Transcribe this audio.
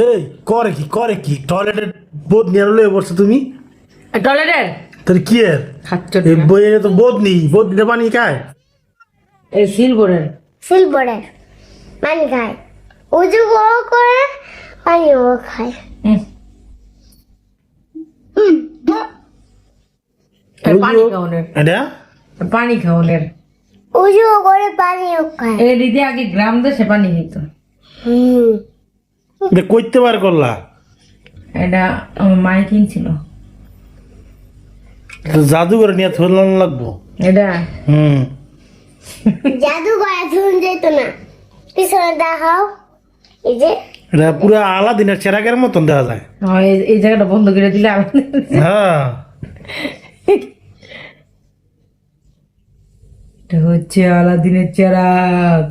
এই করে কি টয়লেটের বোধ নিয়ে লয়ে বসছো তুমি? টয়লেটের তোর কি এর খাচ্ছ এই বইয়ের তো বোধ নেই, বোধ দিতে পানি খায়? এই সিলভারের সিলভারের পানি খায়, উজু করে পানিও খায়। পানি খাওয়ানোর এটা পানি খাওয়ানোর উজু করে পানিও খায়। এই দিদি আগে গ্রাম দেশে পানি খেত। এটা কইতে পার করলা? এটা আমার মাই কিনছিল। তো জাদুঘরে নিয়ে থলান লাগবো। এটা জাদু করে ধুন যেত না, পিছনে দেখাও, এই যে এটা পুরো আলাদিনের চেরাগের মতন দেখা যায়। এই জায়গাটা বন্ধ করে দিলে হ্যাঁ, এটা হচ্ছে আলাদিনের চেরাগ।